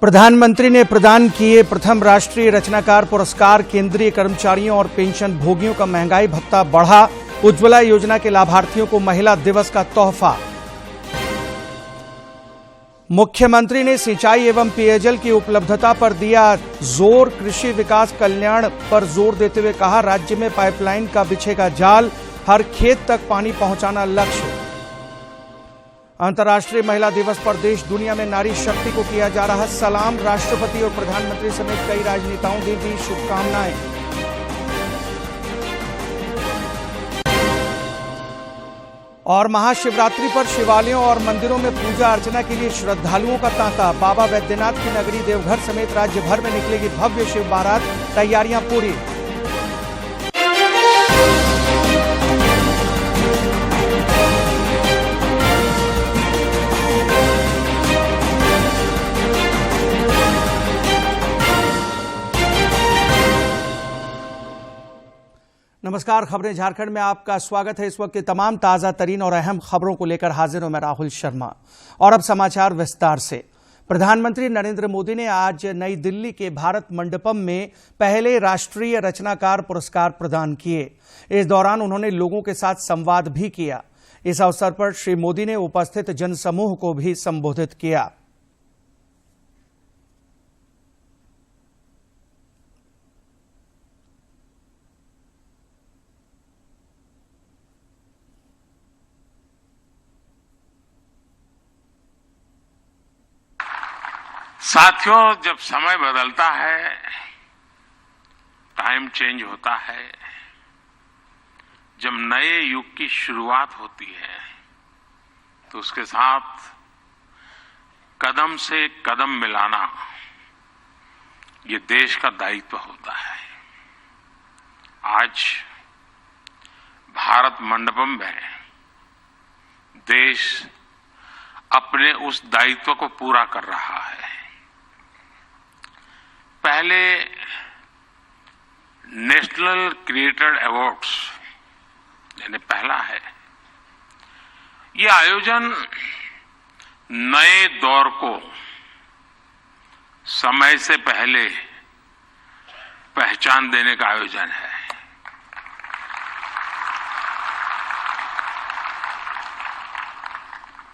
प्रधानमंत्री ने प्रदान किए प्रथम राष्ट्रीय रचनाकार पुरस्कार। केंद्रीय कर्मचारियों और पेंशन भोगियों का महंगाई भत्ता बढ़ा। उज्ज्वला योजना के लाभार्थियों को महिला दिवस का तोहफा। मुख्यमंत्री ने सिंचाई एवं पेयजल की उपलब्धता पर दिया जोर। कृषि विकास कल्याण पर जोर देते हुए कहा, राज्य में पाइपलाइन का बिछेगा जाल, हर खेत तक पानी पहुंचाना लक्ष्य। अंतर्राष्ट्रीय महिला दिवस पर देश दुनिया में नारी शक्ति को किया जा रहा सलाम। राष्ट्रपति और प्रधानमंत्री समेत कई राजनेताओं ने दी शुभकामनाएं। और महाशिवरात्रि पर शिवालयों और मंदिरों में पूजा अर्चना के लिए श्रद्धालुओं का तांता। बाबा वैद्यनाथ की नगरी देवघर समेत राज्य भर में निकलेगी भव्य शिव बारात, तैयारियां पूरी। नमस्कार, खबरें झारखंड में आपका स्वागत है। इस वक्त के तमाम ताजा तरीन और अहम खबरों को लेकर हाजिर हूं मैं राहुल शर्मा। और अब समाचार विस्तार से। प्रधानमंत्री नरेंद्र मोदी ने आज नई दिल्ली के भारत मंडपम में पहले राष्ट्रीय रचनाकार पुरस्कार प्रदान किए। इस दौरान उन्होंने लोगों के साथ संवाद भी किया। इस अवसर पर श्री मोदी ने उपस्थित जनसमूह को भी संबोधित किया। साथियों, जब समय बदलता है, टाइम चेंज होता है, जब नए युग की शुरुआत होती है तो उसके साथ कदम से कदम मिलाना ये देश का दायित्व होता है। आज भारत मंडपम में देश अपने उस दायित्व को पूरा कर रहा है। पहले नेशनल क्रिएटर अवार्ड्स यानी पहला है, ये आयोजन नए दौर को समय से पहले पहचान देने का आयोजन है।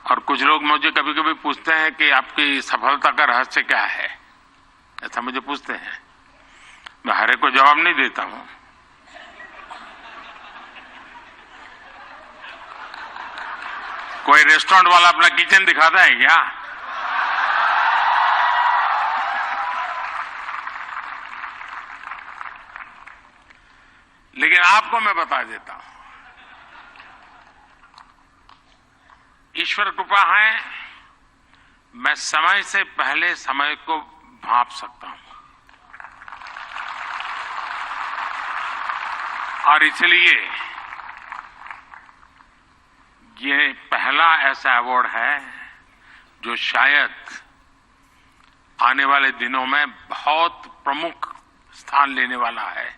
और कुछ लोग मुझे कभी कभी पूछते हैं कि आपकी सफलता का रहस्य क्या है, ऐसा मुझे पूछते हैं। मैं हर एक को जवाब नहीं देता हूं। कोई रेस्टोरेंट वाला अपना किचन दिखाता है क्या? लेकिन आपको मैं बता देता हूं, ईश्वर कृपा है, मैं समय से पहले समय को भांप सकता हूं। और इसलिए ये पहला ऐसा अवार्ड है जो शायद आने वाले दिनों में बहुत प्रमुख स्थान लेने वाला है।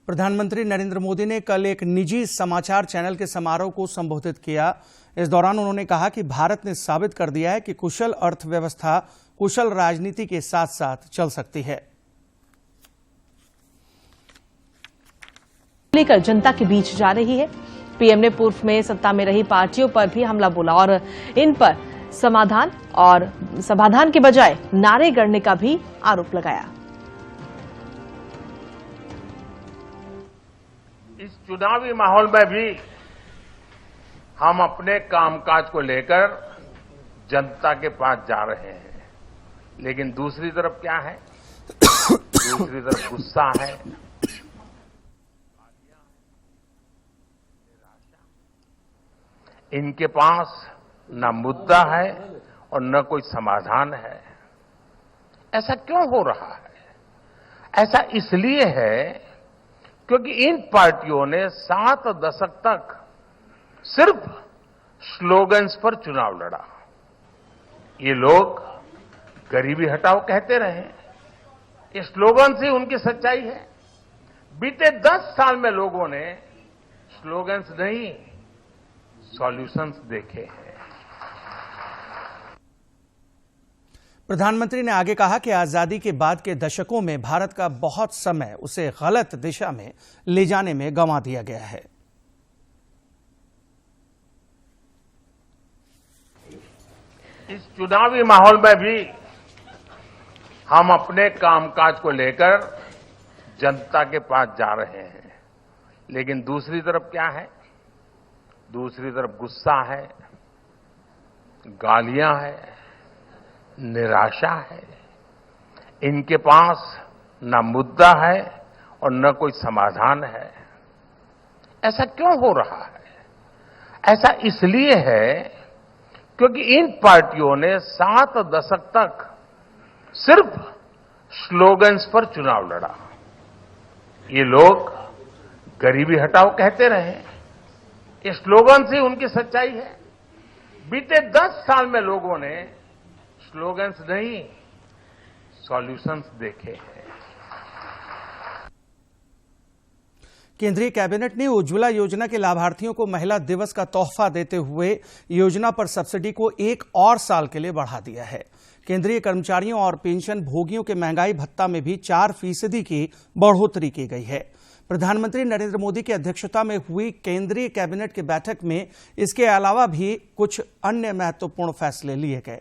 प्रधानमंत्री नरेंद्र मोदी ने कल एक निजी समाचार चैनल के समारोह को संबोधित किया। इस दौरान उन्होंने कहा कि भारत ने साबित कर दिया है कि कुशल अर्थव्यवस्था कुशल राजनीति के साथ साथ चल सकती है। लेकर जनता के बीच जा रही है। पीएम ने पूर्व में सत्ता में रही पार्टियों पर भी हमला बोला और इन पर समाधान के बजाय नारे गढ़ने का भी आरोप लगाया। इस चुनावी माहौल में भी हम अपने कामकाज को लेकर जनता के पास जा रहे हैं, लेकिन दूसरी तरफ क्या है? दूसरी तरफ गुस्सा है, इनके पास न मुद्दा है और न कोई समाधान है। ऐसा क्यों हो रहा है? ऐसा इसलिए है क्योंकि इन पार्टियों ने 7 दशक तक सिर्फ स्लोगन्स पर चुनाव लड़ा। ये लोग गरीबी हटाओ कहते रहे, ये स्लोगन से उनकी सच्चाई है। बीते 10 साल में लोगों ने स्लोगन्स नहीं, सॉल्यूशंस देखे हैं। प्रधानमंत्री ने आगे कहा कि आजादी के बाद के दशकों में भारत का बहुत समय उसे गलत दिशा में ले जाने में गंवा दिया गया है। इस चुनावी माहौल में भी हम अपने कामकाज को लेकर जनता के पास जा रहे हैं, लेकिन दूसरी तरफ क्या है? दूसरी तरफ गुस्सा है, गालियां है, निराशा है। इनके पास न मुद्दा है और न कोई समाधान है। ऐसा क्यों हो रहा है? ऐसा इसलिए है क्योंकि इन पार्टियों ने 7 दशक तक सिर्फ स्लोगन्स पर चुनाव लड़ा। ये लोग गरीबी हटाओ कहते रहे, ये स्लोगन से उनकी सच्चाई है। बीते 10 साल में लोगों ने स्लोगन्स नहीं, सॉल्यूशंस देखे हैं। केंद्रीय कैबिनेट ने उज्ज्वला योजना के लाभार्थियों को महिला दिवस का तोहफा देते हुए योजना पर सब्सिडी को 1 और साल के लिए बढ़ा दिया है। केंद्रीय कर्मचारियों और पेंशन भोगियों के महंगाई भत्ता में भी 4% की बढ़ोतरी की गई है। प्रधानमंत्री नरेंद्र मोदी की अध्यक्षता में हुई केंद्रीय कैबिनेट की बैठक में इसके अलावा भी कुछ अन्य महत्वपूर्ण फैसले लिए गए।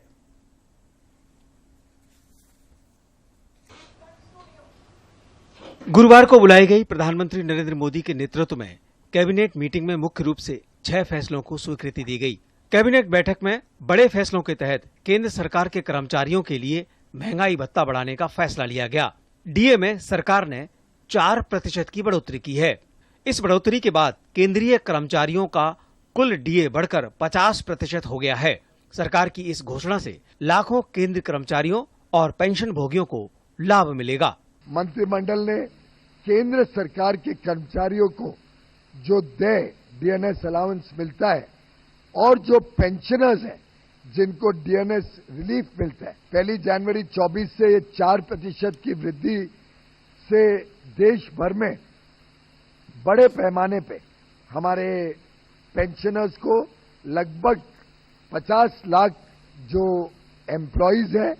गुरुवार को बुलाई गई प्रधानमंत्री नरेंद्र मोदी के नेतृत्व में कैबिनेट मीटिंग में मुख्य रूप से 6 फैसलों को स्वीकृति दी गई। कैबिनेट बैठक में बड़े फैसलों के तहत केंद्र सरकार के कर्मचारियों के लिए महंगाई भत्ता बढ़ाने का फैसला लिया गया। डीए में सरकार ने 4% की बढ़ोतरी की है। इस बढ़ोतरी के बाद केंद्रीय कर्मचारियों का कुल डीए बढ़कर 50% हो गया है। सरकार की इस घोषणा से लाखों केंद्रीय कर्मचारियों और पेंशन भोगियों को लाभ मिलेगा। मंत्रिमंडल ने केंद्र सरकार के कर्मचारियों को जो डीएनएस अलाउंस मिलता है और जो पेंशनर्स हैं जिनको डीएनएस रिलीफ मिलता है, 1 जनवरी 24 से ये 4% की वृद्धि से देश भर में बड़े पैमाने पे हमारे पेंशनर्स को लगभग 50 लाख जो एम्प्लॉइज हैं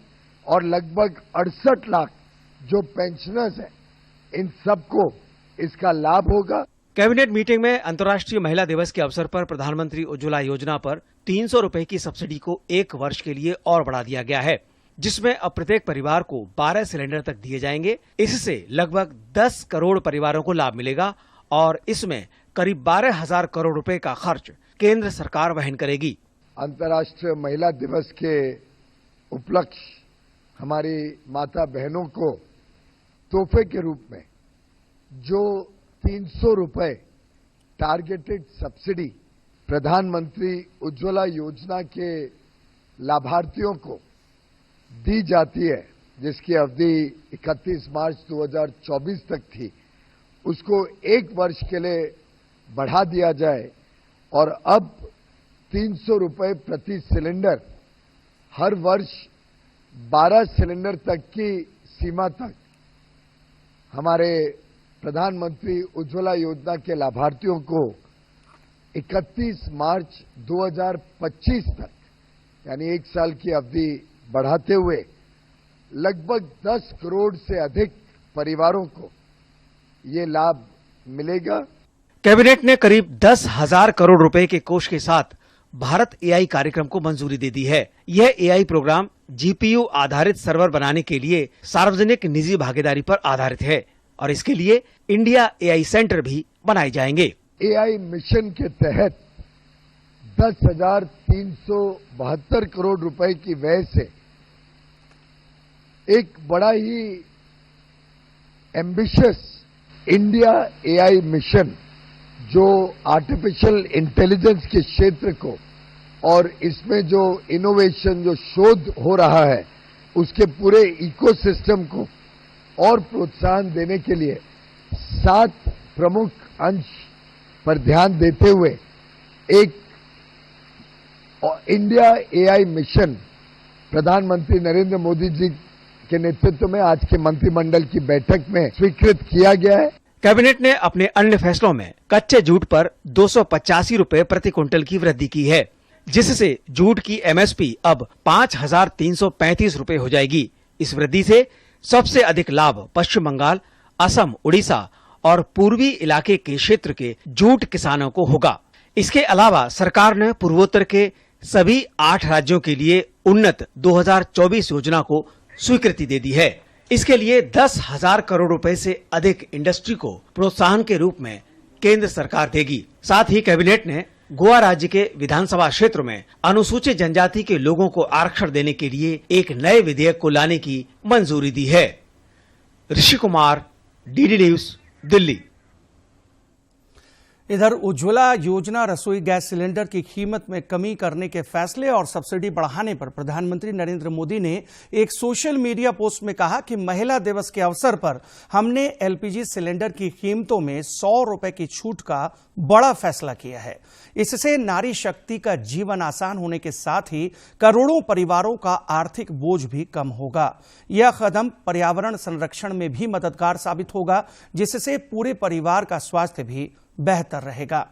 और लगभग 68 लाख जो पेंशनर्स हैं, इन सबको इसका लाभ होगा। कैबिनेट मीटिंग में अंतर्राष्ट्रीय महिला दिवस के अवसर पर प्रधानमंत्री उज्ज्वला योजना पर 300 रुपए की सब्सिडी को 1 वर्ष के लिए और बढ़ा दिया गया है, जिसमें अब प्रत्येक परिवार को 12 सिलेंडर तक दिए जाएंगे। इससे लगभग 10 करोड़ परिवारों को लाभ मिलेगा और इसमें करीब 12,000 करोड़ रुपए का खर्च केंद्र सरकार वहन करेगी। अंतर्राष्ट्रीय महिला दिवस के उपलक्ष्य हमारी माता बहनों को तोहफे के रूप में जो 300 रुपए टारगेटेड सब्सिडी प्रधानमंत्री उज्ज्वला योजना के लाभार्थियों को दी जाती है, जिसकी अवधि 31 मार्च 2024 तक थी, उसको 1 वर्ष के लिए बढ़ा दिया जाए और अब 300 रुपए प्रति सिलेंडर हर वर्ष 12 सिलेंडर तक की सीमा तक हमारे प्रधानमंत्री उज्ज्वला योजना के लाभार्थियों को 31 मार्च 2025 तक यानी 1 साल की अवधि बढ़ाते हुए लगभग 10 करोड़ से अधिक परिवारों को ये लाभ मिलेगा। कैबिनेट ने करीब 10,000 करोड़ रुपए के कोष के साथ भारत एआई कार्यक्रम को मंजूरी दे दी है। यह एआई प्रोग्राम जीपीयू आधारित सर्वर बनाने के लिए सार्वजनिक निजी भागीदारी पर आधारित है और इसके लिए इंडिया एआई सेंटर भी बनाए जाएंगे। एआई मिशन के तहत 10,372 करोड़ रुपए की व्यय से एक बड़ा ही एम्बिशियस इंडिया एआई मिशन जो आर्टिफिशियल इंटेलिजेंस के क्षेत्र को और इसमें जो इनोवेशन जो शोध हो रहा है उसके पूरे इकोसिस्टम को और प्रोत्साहन देने के लिए 7 प्रमुख अंश पर ध्यान देते हुए एक इंडिया एआई मिशन प्रधानमंत्री नरेंद्र मोदी जी के नेतृत्व में आज के मंत्रिमंडल की बैठक में स्वीकृत किया गया है। कैबिनेट ने अपने अन्य फैसलों में कच्चे जूट पर 285 रुपए प्रति क्विंटल की वृद्धि की है, जिससे जूट की एमएसपी अब 5,335 रुपए हो जाएगी। इस वृद्धि से सबसे अधिक लाभ पश्चिम बंगाल, असम, उड़ीसा और पूर्वी इलाके के क्षेत्र के जूट किसानों को होगा। इसके अलावा सरकार ने पूर्वोत्तर के सभी 8 राज्यों के लिए उन्नत 2024 योजना को स्वीकृति दे दी है। इसके लिए 10,000 करोड़ रुपए से अधिक इंडस्ट्री को प्रोत्साहन के रूप में केंद्र सरकार देगी। साथ ही कैबिनेट ने गोवा राज्य के विधानसभा क्षेत्र में अनुसूचित जनजाति के लोगों को आरक्षण देने के लिए एक नए विधेयक को लाने की मंजूरी दी है। Rishi Kumar, DD news, Delhi. इधर उज्ज्वला योजना रसोई गैस सिलेंडर की कीमत में कमी करने के फैसले और सब्सिडी बढ़ाने पर प्रधानमंत्री नरेंद्र मोदी ने एक सोशल मीडिया पोस्ट में कहा कि महिला दिवस के अवसर पर हमने एलपीजी सिलेंडर की कीमतों में 100 रुपए की छूट का बड़ा फैसला किया है। इससे नारी शक्ति का जीवन आसान होने के साथ ही करोड़ों परिवारों का आर्थिक बोझ भी कम होगा। यह कदम पर्यावरण संरक्षण में भी मददगार साबित होगा, जिससे पूरे परिवार का स्वास्थ्य भी बेहतर रहेगा।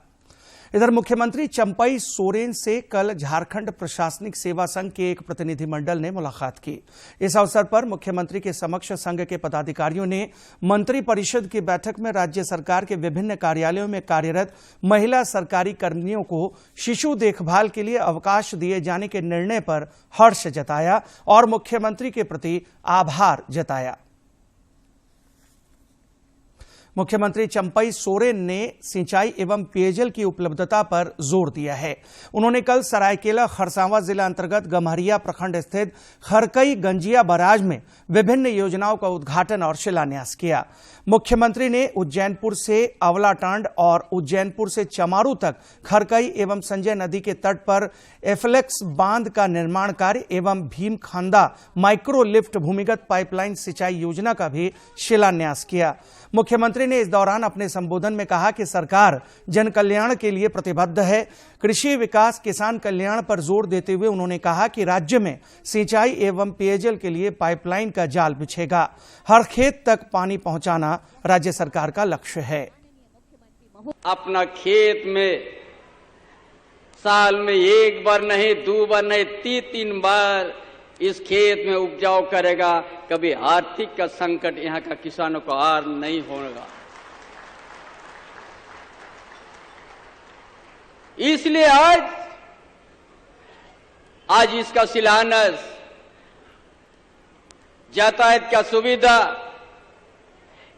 इधर मुख्यमंत्री चंपई सोरेन से कल झारखंड प्रशासनिक सेवा संघ के एक प्रतिनिधिमंडल ने मुलाकात की। इस अवसर पर मुख्यमंत्री के समक्ष संघ के पदाधिकारियों ने मंत्रिपरिषद की बैठक में राज्य सरकार के विभिन्न कार्यालयों में कार्यरत महिला सरकारी कर्मियों को शिशु देखभाल के लिए अवकाश दिए जाने के निर्णय पर हर्ष जताया और मुख्यमंत्री के प्रति आभार जताया। मुख्यमंत्री चंपई सोरेन ने सिंचाई एवं पेयजल की उपलब्धता पर जोर दिया है। उन्होंने कल सरायकेला खरसावां जिला अंतर्गत गम्हरिया प्रखंड स्थित खरकई गंजिया बैराज में विभिन्न योजनाओं का उद्घाटन और शिलान्यास किया। मुख्यमंत्री ने उज्जैनपुर से अवलाटांड और उज्जैनपुर से चमारू तक खरकई एवं संजय नदी के तट पर एफ्लेक्स बांध का निर्माण कार्य एवं भीमखंदा माइक्रो लिफ्ट भूमिगत पाइपलाइन सिंचाई योजना का भी शिलान्यास किया। मुख्यमंत्री ने इस दौरान अपने संबोधन में कहा कि सरकार जन कल्याण के लिए प्रतिबद्ध है। कृषि विकास, किसान कल्याण पर जोर देते हुए उन्होंने कहा कि राज्य में सिंचाई एवं पेयजल के लिए पाइपलाइन का जाल बिछेगा। हर खेत तक पानी पहुंचाना राज्य सरकार का लक्ष्य है। अपना खेत में साल में एक बार नहीं, 2 बार नहीं, 3 बार इस खेत में उपजाऊ करेगा। कभी आर्थिक का संकट यहाँ का किसानों को आर नहीं होगा। इसलिए आज इसका शिलान्यास, यातायात का सुविधा,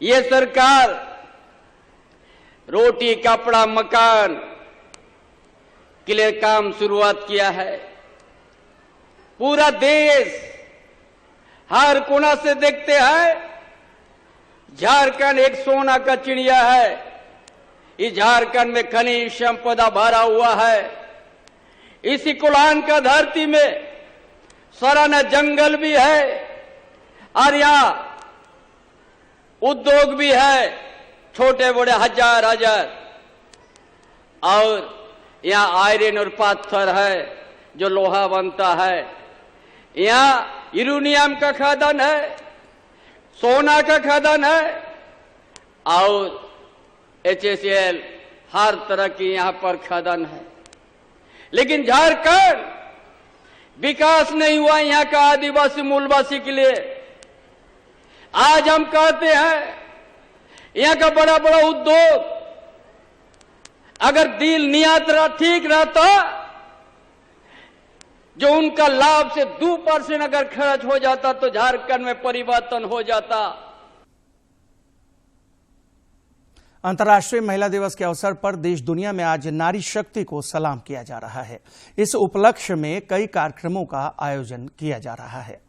ये सरकार रोटी, कपड़ा, मकान के लिए काम शुरुआत किया है। पूरा देश हर कोना से देखते हैं, झारखंड एक सोना का चिड़िया है। इस झारखंड में खनिज संपदा भरा हुआ है। इसी कोलान का धरती में सराहना जंगल भी है और यहाँ उद्योग भी है, छोटे बड़े हजार और यहाँ आयरन और पत्थर है जो लोहा बनता है। यहाँ यूरेनियम का खदान है, सोना का खदान है और HCl हर तरह की यहाँ पर खदान है। लेकिन झारखंड विकास नहीं हुआ यहाँ का आदिवासी मूलवासी के लिए। आज हम कहते हैं यहाँ का बड़ा बड़ा उद्योग अगर दिल नियत ठीक रहता, जो उनका लाभ से 2% अगर खर्च हो जाता तो झारखंड में परिवर्तन हो जाता। अंतर्राष्ट्रीय महिला दिवस के अवसर पर देश दुनिया में आज नारी शक्ति को सलाम किया जा रहा है। इस उपलक्ष्य में कई कार्यक्रमों का आयोजन किया जा रहा है।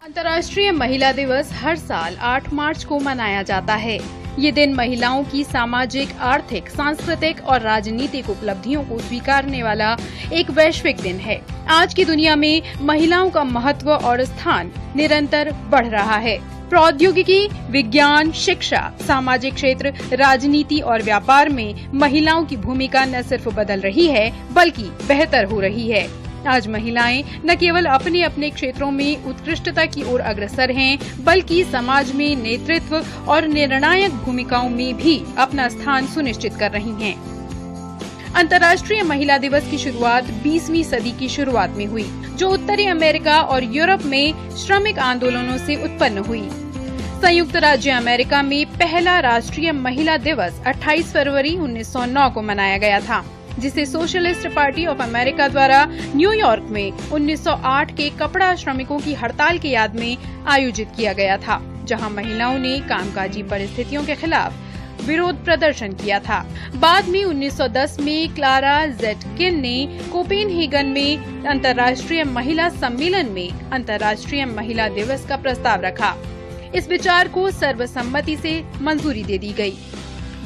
अंतर्राष्ट्रीय महिला दिवस हर साल 8 मार्च को मनाया जाता है। ये दिन महिलाओं की सामाजिक, आर्थिक, सांस्कृतिक और राजनीतिक उपलब्धियों को स्वीकारने वाला एक वैश्विक दिन है। आज की दुनिया में महिलाओं का महत्व और स्थान निरंतर बढ़ रहा है। प्रौद्योगिकी, विज्ञान, शिक्षा, सामाजिक क्षेत्र, राजनीति और व्यापार में महिलाओं की भूमिका न सिर्फ बदल रही है बल्कि बेहतर हो रही है। आज महिलाएं न केवल अपने अपने क्षेत्रों में उत्कृष्टता की ओर अग्रसर हैं, बल्कि समाज में नेतृत्व और निर्णायक भूमिकाओं में भी अपना स्थान सुनिश्चित कर रही हैं। अंतर्राष्ट्रीय महिला दिवस की शुरुआत 20वीं सदी की शुरुआत में हुई, जो उत्तरी अमेरिका और यूरोप में श्रमिक आंदोलनों से उत्पन्न हुई। संयुक्त राज्य अमेरिका में पहला राष्ट्रीय महिला दिवस 28 फरवरी 1909 को मनाया गया था, जिसे सोशलिस्ट पार्टी ऑफ अमेरिका द्वारा न्यूयॉर्क में 1908 के कपड़ा श्रमिकों की हड़ताल की याद में आयोजित किया गया था, जहां महिलाओं ने कामकाजी परिस्थितियों के खिलाफ विरोध प्रदर्शन किया था। बाद में 1910 में क्लारा ज़ेटकिन ने कोपेनहेगन में अंतर्राष्ट्रीय महिला सम्मेलन में अंतर्राष्ट्रीय महिला दिवस का प्रस्ताव रखा। इस विचार को सर्वसम्मति से मंजूरी दे दी गई,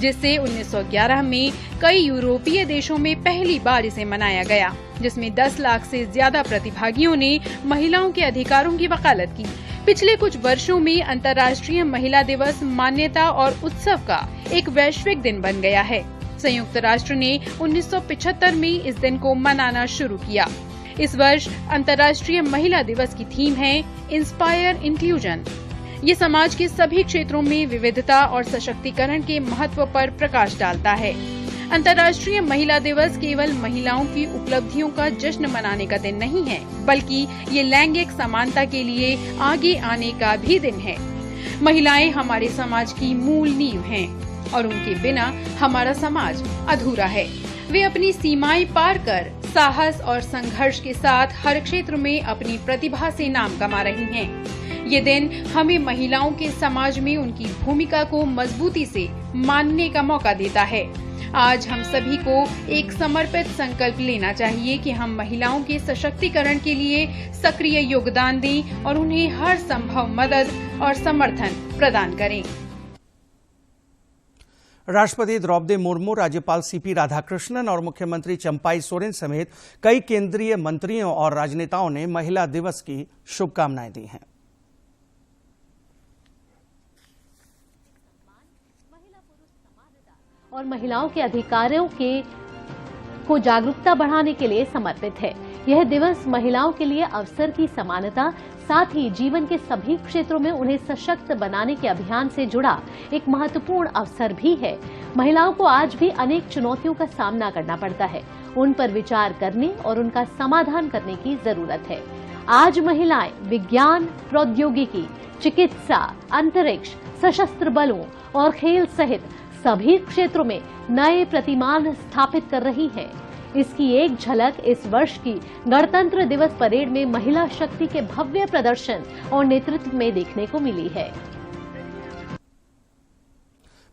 जिससे 1911 में कई यूरोपीय देशों में पहली बार इसे मनाया गया, जिसमें 10 लाख से ज्यादा प्रतिभागियों ने महिलाओं के अधिकारों की वकालत की। पिछले कुछ वर्षों में अंतर्राष्ट्रीय महिला दिवस मान्यता और उत्सव का एक वैश्विक दिन बन गया है। संयुक्त राष्ट्र ने 1975 में इस दिन को मनाना शुरू किया। इस वर्ष अंतर्राष्ट्रीय महिला दिवस की थीम है इंस्पायर इंक्लूजन। ये समाज के सभी क्षेत्रों में विविधता और सशक्तिकरण के महत्व पर प्रकाश डालता है। अंतर्राष्ट्रीय महिला दिवस केवल महिलाओं की उपलब्धियों का जश्न मनाने का दिन नहीं है, बल्कि ये लैंगिक समानता के लिए आगे आने का भी दिन है। महिलाएं हमारे समाज की मूल नींव हैं और उनके बिना हमारा समाज अधूरा है। वे अपनी सीमाएं पार कर साहस और संघर्ष के साथ हर क्षेत्र में अपनी प्रतिभा से नाम कमा रही हैं। ये दिन हमें महिलाओं के समाज में उनकी भूमिका को मजबूती से मानने का मौका देता है। आज हम सभी को एक समर्पित संकल्प लेना चाहिए कि हम महिलाओं के सशक्तिकरण के लिए सक्रिय योगदान दें और उन्हें हर संभव मदद और समर्थन प्रदान करें। राष्ट्रपति द्रौपदी मुर्मू, राज्यपाल सीपी राधाकृष्णन और मुख्यमंत्री चंपाई सोरेन समेत कई केंद्रीय मंत्रियों और राजनेताओं ने महिला दिवस की शुभकामनाएं दी हैं। और महिलाओं के अधिकारों को जागरूकता बढ़ाने के लिए समर्पित है। यह दिवस महिलाओं के लिए अवसर की समानता, साथ ही जीवन के सभी क्षेत्रों में उन्हें सशक्त बनाने के अभियान से जुड़ा एक महत्वपूर्ण अवसर भी है। महिलाओं को आज भी अनेक चुनौतियों का सामना करना पड़ता है। उन पर विचार करने और उनका समाधान करने की जरूरत है। आज महिलाएं विज्ञान, प्रौद्योगिकी, चिकित्सा, अंतरिक्ष, सशस्त्र बलों और खेल सहित सभी क्षेत्रों में नए प्रतिमान स्थापित कर रही हैं। इसकी एक झलक इस वर्ष की गणतंत्र दिवस परेड में महिला शक्ति के भव्य प्रदर्शन और नेतृत्व में देखने को मिली है।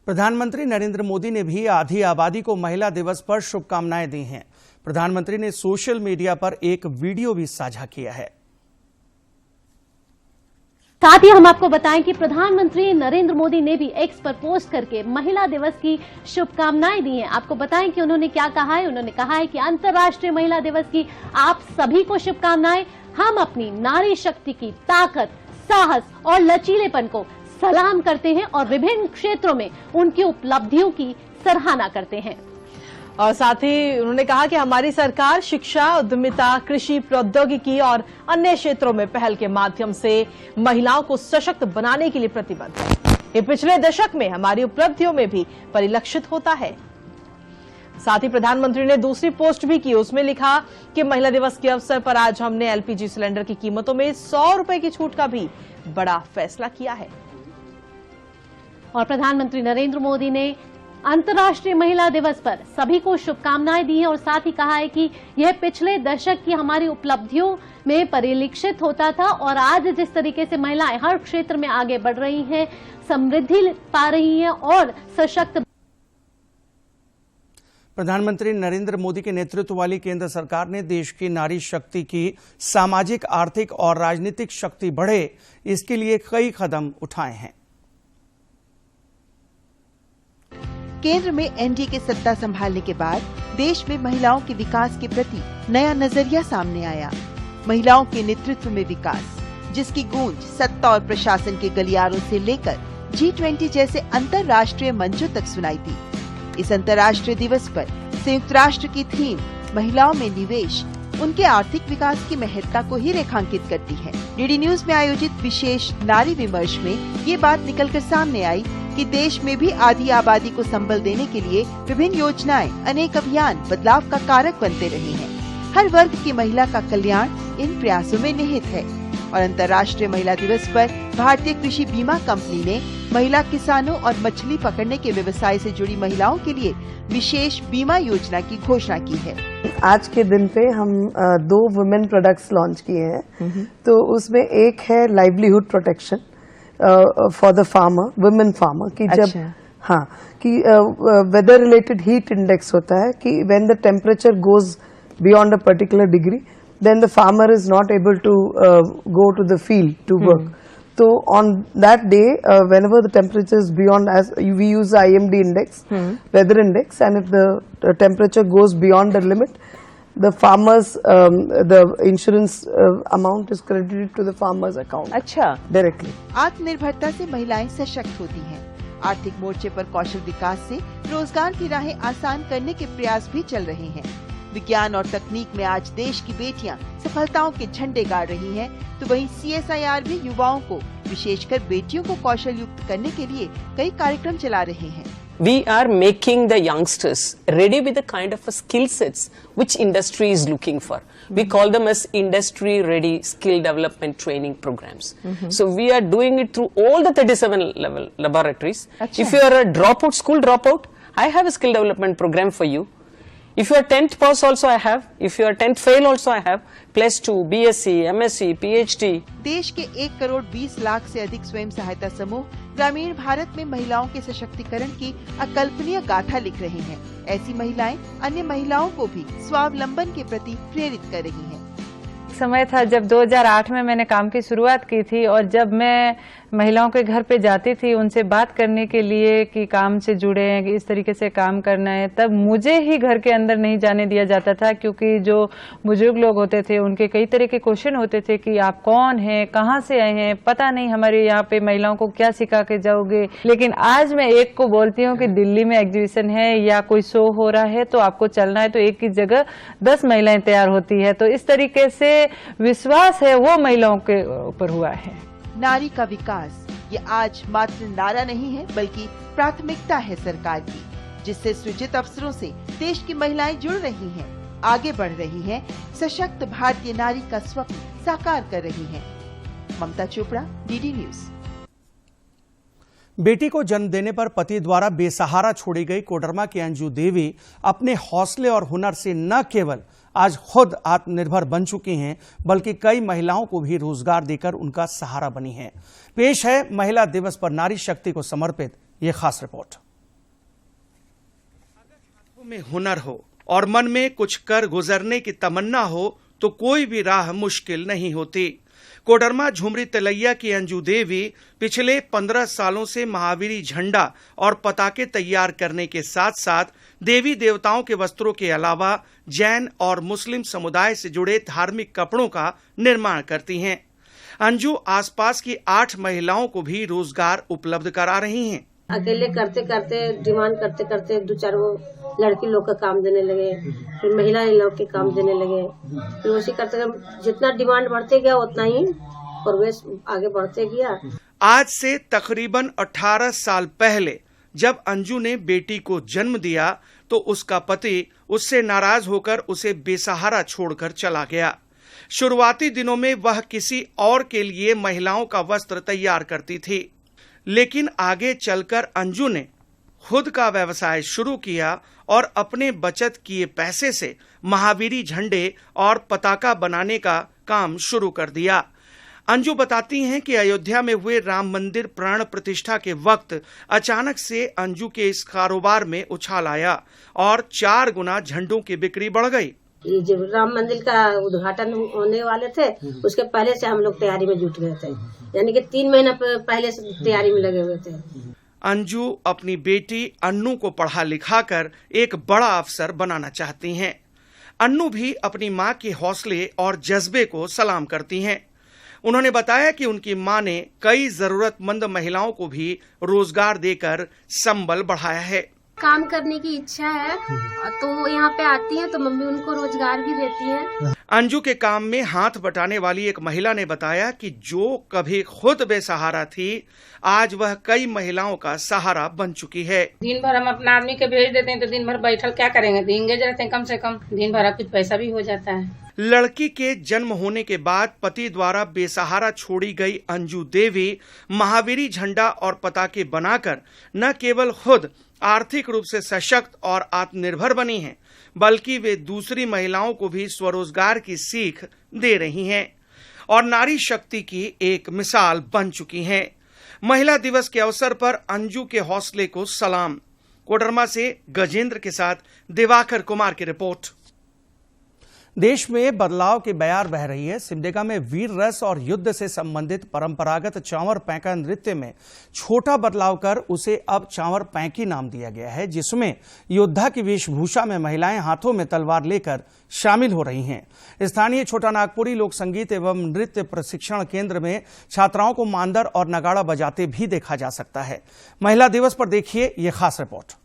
प्रधानमंत्री नरेंद्र मोदी ने भी आधी आबादी को महिला दिवस पर शुभकामनाएं दी हैं। प्रधानमंत्री ने सोशल मीडिया पर एक वीडियो भी साझा किया है। साथ ही हम आपको बताएं कि प्रधानमंत्री नरेंद्र मोदी ने भी एक्स पर पोस्ट करके महिला दिवस की शुभकामनाएं दी हैं। आपको बताएं कि उन्होंने क्या कहा है। उन्होंने कहा है कि अंतर्राष्ट्रीय महिला दिवस की आप सभी को शुभकामनाएं। हम अपनी नारी शक्ति की ताकत, साहस और लचीलेपन को सलाम करते हैं और विभिन्न क्षेत्रों में उनकी उपलब्धियों की सराहना करते हैं। और साथ ही उन्होंने कहा कि हमारी सरकार शिक्षा, उद्यमिता, कृषि, प्रौद्योगिकी और अन्य क्षेत्रों में पहल के माध्यम से महिलाओं को सशक्त बनाने के लिए प्रतिबद्ध है। ये पिछले दशक में हमारी उपलब्धियों में भी परिलक्षित होता है। साथ ही प्रधानमंत्री ने दूसरी पोस्ट भी की। उसमें लिखा कि महिला दिवस के अवसर पर आज हमने एलपीजी सिलेंडर की कीमतों में 100 रुपए की छूट का भी बड़ा फैसला किया है। और प्रधानमंत्री नरेंद्र मोदी ने अंतर्राष्ट्रीय महिला दिवस पर सभी को शुभकामनाएं दी हैं और साथ ही कहा है कि यह पिछले दशक की हमारी उपलब्धियों में परिलक्षित होता था और आज जिस तरीके से महिलाएं हर क्षेत्र में आगे बढ़ रही हैं, समृद्धि पा रही हैं और सशक्त। प्रधानमंत्री नरेंद्र मोदी के नेतृत्व वाली केंद्र सरकार ने देश की नारी शक्ति की सामाजिक, आर्थिक और राजनीतिक शक्ति बढ़े, इसके लिए कई कदम उठाए हैं। केंद्र में एनडीए के सत्ता संभालने के बाद देश में महिलाओं के विकास के प्रति नया नजरिया सामने आया। महिलाओं के नेतृत्व में विकास, जिसकी गूंज सत्ता और प्रशासन के गलियारों से लेकर G20 जैसे अंतर्राष्ट्रीय मंचों तक सुनाई दी। इस अंतर्राष्ट्रीय दिवस पर संयुक्त राष्ट्र की थीम महिलाओं में निवेश उनके आर्थिक विकास की महत्ता को ही रेखांकित करती है। डीडी न्यूज में आयोजित विशेष नारी विमर्श में ये बात निकलकर सामने आई कि देश में भी आधी आबादी को संबल देने के लिए विभिन्न योजनाएं, अनेक अभियान बदलाव का कारक बनते रहे हैं। हर वर्ग की महिला का कल्याण इन प्रयासों में निहित है। और अंतर्राष्ट्रीय महिला दिवस पर भारतीय कृषि बीमा कंपनी ने महिला किसानों और मछली पकड़ने के व्यवसाय से जुड़ी महिलाओं के लिए विशेष बीमा योजना की घोषणा की है। आज के दिन पे हम 2 वुमेन प्रोडक्ट्स लॉन्च किए हैं। तो उसमें एक है livelihood protection for the farmer, women farmer, कि जब हाँ कि वेदर रिलेटेड हीट इंडेक्स होता है कि when the temperature goes beyond a particular degree then the farmer is not able to go to the field to work. So on that day, whenever the temperature is beyond, as we use the IMD index, weather index, and if the temperature goes beyond the limit, the farmers, the insurance amount is credited to the farmer's account. अच्छा, directly. आत्मनिर्भरता से महिलाएं सशक्त होती हैं। आर्थिक मोर्चे पर कौशल विकास से रोजगार की राहें आसान करने के प्रयास भी चल रहे हैं। विज्ञान और तकनीक में आज देश की बेटियां सफलताओं के झंडे गाड़ रही हैं, तो वहीं CSIR भी युवाओं को, विशेषकर बेटियों को कौशल युक्त करने के लिए कई कार्यक्रम चला रहे हैं। We are making the youngsters ready with the kind of skill sets which industry is looking for. We call them as industry ready skill development training programs. So we are doing it through all the 37 level laboratories. If you are a dropout, school dropout, I have a skill development program for you. If you are 10th pass also I have. If you are 10th fail also I have. +2, BSc, MSc, PhD. देश के 1 करोड़ 20 लाख से अधिक स्वयं सहायता समूह ग्रामीण भारत में महिलाओं के सशक्तिकरण की अकल्पनीय गाथा लिख रहे हैं। ऐसी महिलाएं अन्य महिलाओं को भी स्वावलंबन के प्रति प्रेरित कर रही हैं। समय था जब 2008 में मैंने काम की शुरुआत की थी, और जब मैं महिलाओं के घर पे जाती थी उनसे बात करने के लिए कि काम से जुड़े हैं, कि इस तरीके से काम करना है, तब मुझे ही घर के अंदर नहीं जाने दिया जाता था, क्योंकि जो बुजुर्ग लोग होते थे उनके कई तरह के क्वेश्चन होते थे कि आप कौन हैं, कहाँ से आए हैं, पता नहीं हमारे यहाँ पे महिलाओं को क्या सिखा के जाओगे। लेकिन आज मैं एक को बोलती हूँ कि दिल्ली में एग्जीबिशन है या कोई शो हो रहा है तो आपको चलना है, तो एक की जगह 10 महिलाएं तैयार होती है। तो इस तरीके से विश्वास है वो महिलाओं के ऊपर हुआ है। नारी का विकास ये आज मात्र नारा नहीं है, बल्कि प्राथमिकता है सरकार की, जिससे सृजित अवसरों से देश की महिलाएं जुड़ रही हैं, आगे बढ़ रही हैं, सशक्त भारतीय नारी का स्वप्न साकार कर रही हैं। ममता चोपड़ा, डीडी न्यूज। बेटी को जन्म देने पर पति द्वारा बेसहारा छोड़ी गई कोडरमा की अंजू देवी अपने हौसले और हुनर से न केवल आज खुद आत्मनिर्भर बन चुकी हैं, बल्कि कई महिलाओं को भी रोजगार देकर उनका सहारा बनी हैं। पेश है महिला दिवस पर नारी शक्ति को समर्पित ये खास रिपोर्ट। अगर हाथों में हुनर हो और मन में कुछ कर गुजरने की तमन्ना हो तो कोई भी राह मुश्किल नहीं होती। कोडरमा झुमरी तलैया की अंजू देवी पिछले 15 सालों से महावीरी झंडा और पताके तैयार करने के साथ साथ देवी देवताओं के वस्त्रों के अलावा जैन और मुस्लिम समुदाय से जुड़े धार्मिक कपड़ों का निर्माण करती हैं। अंजू आसपास की 8 महिलाओं को भी रोजगार उपलब्ध करा रही हैं। अकेले करते करते डिमांड करते करते 2-4 वो लड़की लोग का काम देने लगे, फिर महिला लोग के काम देने लगे, फिर उसी करते जितना डिमांड बढ़ते गया उतना ही प्रोग्रेस आगे बढ़ते गया। आज से तकरीबन 18 साल पहले जब अंजू ने बेटी को जन्म दिया तो उसका पति उससे नाराज होकर उसे बेसहारा छोड़कर चला गया। शुरुआती दिनों में वह किसी और के लिए महिलाओं का वस्त्र तैयार करती थी, लेकिन आगे चलकर अंजू ने खुद का व्यवसाय शुरू किया और अपने बचत किए पैसे से महावीरी झंडे और पताका बनाने का काम शुरू कर दिया। अंजू बताती हैं कि अयोध्या में हुए राम मंदिर प्राण प्रतिष्ठा के वक्त अचानक से अंजू के इस कारोबार में उछाल आया और 4 गुना झंडों की बिक्री बढ़ गई। जब राम मंदिर का उद्घाटन होने वाले थे उसके पहले से हम लोग तैयारी में जुट गए थे, यानी कि 3 महीना पहले से तैयारी में लगे हुए थे। अंजू अपनी बेटी अन्नू को पढ़ा लिखा कर एक बड़ा अफसर बनाना चाहती हैं। अन्नू भी अपनी मां के हौसले और जज्बे को सलाम करती हैं। उन्होंने बताया कि उनकी मां ने कई जरूरतमंद महिलाओं को भी रोजगार देकर संबल बढ़ाया है। काम करने की इच्छा है तो वो यहाँ पे आती हैं तो मम्मी उनको रोजगार भी देती हैं। अंजू के काम में हाथ बटाने वाली एक महिला ने बताया कि जो कभी खुद बेसहारा थी, आज वह कई महिलाओं का सहारा बन चुकी है। दिन भर हम अपना आदमी के भेज देते हैं तो दिन भर बैठल क्या करेंगे, तो इंगेज रहते हैं, कम से कम दिन भर कुछ पैसा भी हो जाता है। लड़की के जन्म होने के बाद पति द्वारा बेसहारा छोड़ी गई अंजू देवी महावीरी झंडा और पताके बनाकर न केवल खुद आर्थिक रूप से सशक्त और आत्मनिर्भर बनी हैं, बल्कि वे दूसरी महिलाओं को भी स्वरोजगार की सीख दे रही हैं और नारी शक्ति की एक मिसाल बन चुकी हैं। महिला दिवस के अवसर पर अंजू के हौसले को सलाम। कोडरमा से गजेंद्र के साथ दिवाकर कुमार की रिपोर्ट। देश में बदलाव की बयार बह रही है। सिमडेगा में वीर रस और युद्ध से संबंधित परंपरागत चांवर पैंका नृत्य में छोटा बदलाव कर उसे अब चांवर पैंकी नाम दिया गया है, जिसमें योद्धा की वेशभूषा में महिलाएं हाथों में तलवार लेकर शामिल हो रही हैं। स्थानीय छोटा नागपुरी लोक संगीत एवं नृत्य प्रशिक्षण केंद्र में छात्राओं को मांदर और नगाड़ा बजाते भी देखा जा सकता है। महिला दिवस पर देखिए ये खास रिपोर्ट।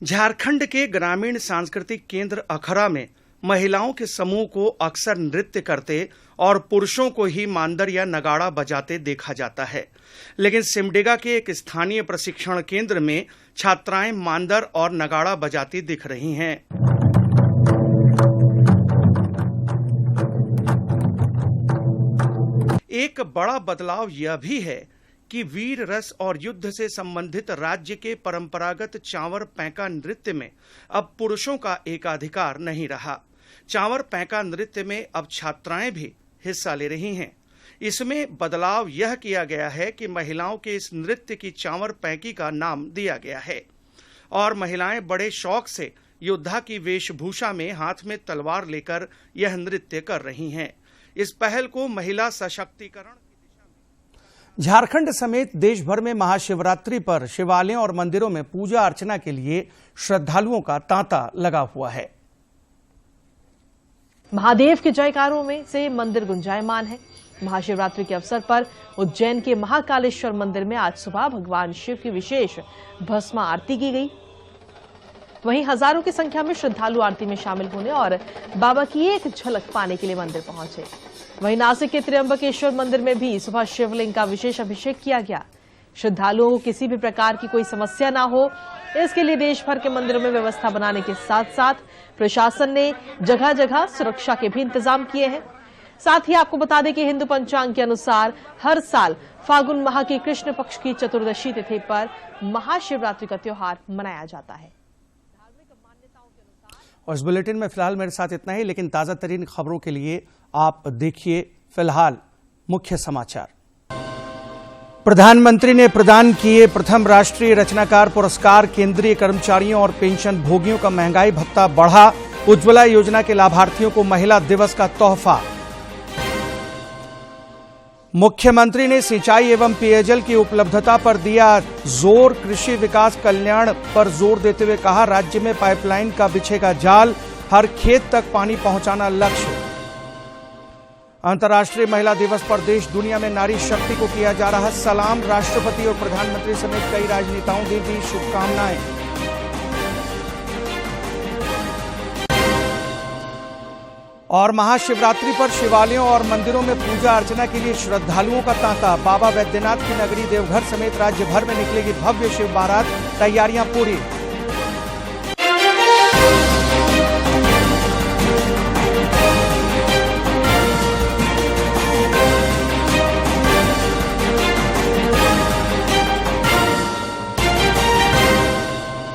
झारखंड के ग्रामीण सांस्कृतिक केंद्र अखरा में महिलाओं के समूह को अक्सर नृत्य करते और पुरुषों को ही मांदर या नगाड़ा बजाते देखा जाता है, लेकिन सिमडेगा के एक स्थानीय प्रशिक्षण केंद्र में छात्राएं मांदर और नगाड़ा बजाती दिख रही हैं। एक बड़ा बदलाव यह भी है कि वीर रस और युद्ध से संबंधित राज्य के परंपरागत चांवर पैंका नृत्य में अब पुरुषों का एकाधिकार नहीं रहा। चांवर पैंका नृत्य में अब छात्राएं भी हिस्सा ले रही हैं। इसमें बदलाव यह किया गया है कि महिलाओं के इस नृत्य की चांवर पैंकी का नाम दिया गया है और महिलाएं बड़े शौक से योद्धा की वेशभूषा में हाथ में तलवार लेकर यह नृत्य कर रही हैं। इस पहल को महिला सशक्तिकरण झारखंड समेत देश भर में महाशिवरात्रि पर शिवालयों और मंदिरों में पूजा अर्चना के लिए श्रद्धालुओं का तांता लगा हुआ है। महादेव के जयकारों में से मंदिर गुंजायमान है। महाशिवरात्रि के अवसर पर उज्जैन के महाकालेश्वर मंदिर में आज सुबह भगवान शिव की विशेष भस्म आरती की गई। वहीं हजारों की संख्या में श्रद्धालु आरती में शामिल होने और बाबा की एक झलक पाने के लिए मंदिर पहुंचे। वहीं नासिक के त्र्यंबकेश्वर मंदिर में भी सुबह शिवलिंग का विशेष अभिषेक किया गया। श्रद्धालुओं को किसी भी प्रकार की कोई समस्या ना हो, इसके लिए देश भर के मंदिरों में व्यवस्था बनाने के साथ साथ प्रशासन ने जगह जगह सुरक्षा के भी इंतजाम किए हैं। साथ ही आपको बता दें कि हिंदू पंचांग के अनुसार हर साल फागुन माह की कृष्ण पक्ष की चतुर्दशी तिथि पर महाशिवरात्रि का त्योहार मनाया जाता है। और इस बुलेटिन में फिलहाल मेरे साथ इतना ही, लेकिन ताजा तरीन खबरों के लिए आप देखिए फिलहाल मुख्य समाचार। प्रधानमंत्री ने प्रदान किए प्रथम राष्ट्रीय रचनाकार पुरस्कार। केंद्रीय कर्मचारियों और पेंशन भोगियों का महंगाई भत्ता बढ़ा। उज्ज्वला योजना के लाभार्थियों को महिला दिवस का तोहफा। मुख्यमंत्री ने सिंचाई एवं पेयजल की उपलब्धता पर दिया जोर। कृषि विकास कल्याण पर जोर देते हुए कहा, राज्य में पाइपलाइन का बिछेगा जाल, हर खेत तक पानी पहुंचाना लक्ष्य। अंतर्राष्ट्रीय महिला दिवस पर देश दुनिया में नारी शक्ति को किया जा रहा सलाम। राष्ट्रपति और प्रधानमंत्री समेत कई राजनेताओं ने दी शुभकामनाएं। और महाशिवरात्रि पर शिवालयों और मंदिरों में पूजा अर्चना के लिए श्रद्धालुओं का तांता। बाबा वैद्यनाथ की नगरी देवघर समेत राज्य भर में निकलेगी भव्य शिव बारात, तैयारियां पूरी।